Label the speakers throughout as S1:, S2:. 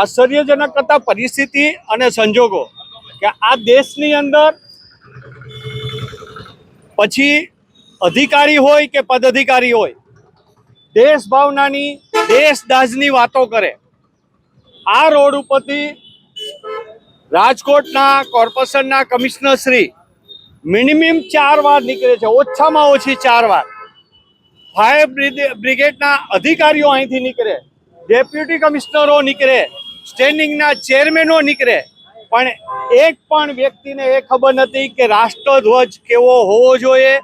S1: આશ્ચર્યજનક કરતા પરિસ્થિતિ અને સંજોગો કે આ દેશની અંદર પછી અધિકારી હોય કે પદાધિકારી હોય, દેશ ભાવનાની દેશદાઝની વાતો કરે. આ રોડ ઉપરથી રાજકોટના કોર્પોરેશનના કમિશનર શ્રી મિનિમમ 4 વાર નીકળે છે, ઓછામાં ઓછી 4 વાર. ફાયર બ્રિગેડના અધિકારીઓ અહીંથી નીકળે, ડેપ્યુટી કમિશનરો નીકળે, સ્ટેન્ડિંગના ચેરમેનો નીકળે, પણ એક પણ વ્યક્તિને એ ખબર નથી કે રાષ્ટ્રધ્વજ કેવો હોવો જોઈએ.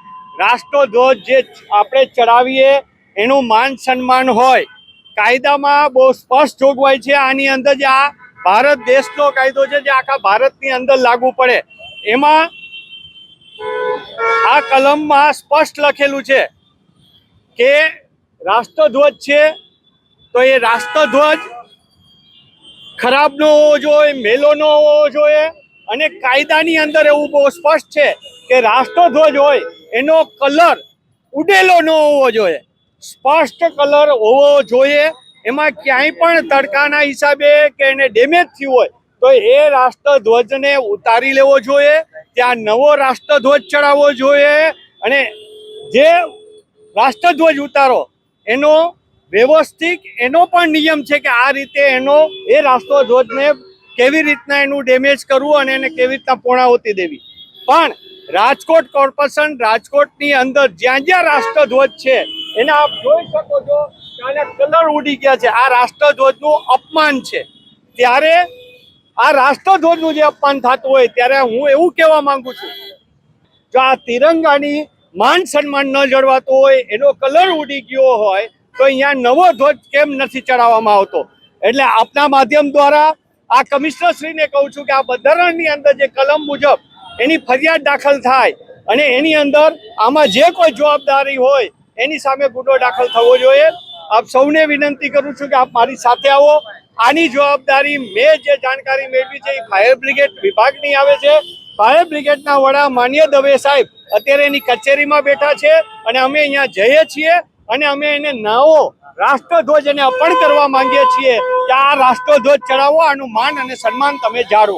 S1: રાષ્ટ્રધ્વજ જે આપણે ચડાવીએ એનું માન સન્માન હોય. કાયદામાં બહુ સ્પષ્ટ જોગવાઈ છે. આની અંદર જે આ ભારત દેશનો કાયદો છે જે આખા ભારતની અંદર લાગુ પડે, એમાં આ કલમમાં સ્પષ્ટ લખેલું છે કે રાષ્ટ્રધ્વજ છે તો એ રાષ્ટ્રધ્વજ ખરાબ ન હોવો જોઈએ, મેલો ન હોવો જોઈએ. અને કાયદાની અંદર એવું બહુ સ્પષ્ટ છે કે રાષ્ટ્રધ્વજ હોય એનો કલર ઉડેલો ન હોવો જોઈએ, સ્પષ્ટ કલર હોવો જોઈએ. એમાં ક્યાંય પણ તડકાના હિસાબે કે એને ડેમેજ થયું હોય તો એ રાષ્ટ્રધ્વજને ઉતારી લેવો જોઈએ, ત્યાં નવો રાષ્ટ્રધ્વજ ચડાવવો જોઈએ. અને જે રાષ્ટ્રધ્વજ ઉતારો એનો વ્યવસ્થિત એનો પણ નિયમ છે કે આ રીતે એનો એ રાષ્ટ્રધ્વજને કેવી રીતના એનું ડેમેજ કરવું અને એને કેવી રીતના પૂર્ણાહુતિ દેવી. પણ રાજકોટ કોર્પોરેશન રાજકોટની અંદર જ્યાં જ્યાં રાષ્ટ્રધ્વજ છે એને આપ જોઈ શકો છો કે આના કલર ઉડી ગયા છે. આ રાષ્ટ્રધ્વજનું અપમાન છે. ત્યારે આ રાષ્ટ્રધ્વજનું જે અપમાન થતું હોય ત્યારે હું એવું કહેવા માંગુ છું, જો આ તિરંગાની માન સન્માન ન જળવાતો હોય, એનો કલર ઉડી ગયો હોય તો અહીંયા નવો ધ્વજ કેમ નથી ચડાવવામાં આવતો? એટલે આપના માધ્યમ દ્વારા આ કમિશનરશ્રીને કહું છું કે આ બંધારણની અંદર જે કલમ મુજબ એની ફરિયાદ દાખલ થાય અને એની અંદર આમાં જે કોઈ જવાબદારી હોય એની સામે ગુનો દાખલ થવો જોઈએ. આપ સૌને વિનંતી કરું છું કે આપ મારી સાથે આવો. આની જવાબદારી મેં જે જાણકારી મેળવી છે એ ફાયર બ્રિગેડ વિભાગની આવે છે. ફાયર બ્રિગેડના વડા માન્ય દવે સાહેબ અત્યારે એની કચેરીમાં બેઠા છે અને અમે અહીંયા જઈએ છીએ અને અમે એને નવો રાષ્ટ્રધ્વજ એને અર્પણ કરવા માંગીએ છીએ કે આ રાષ્ટ્રધ્વજ ચડાવો, આનું માન અને સન્માન તમે જાળવો.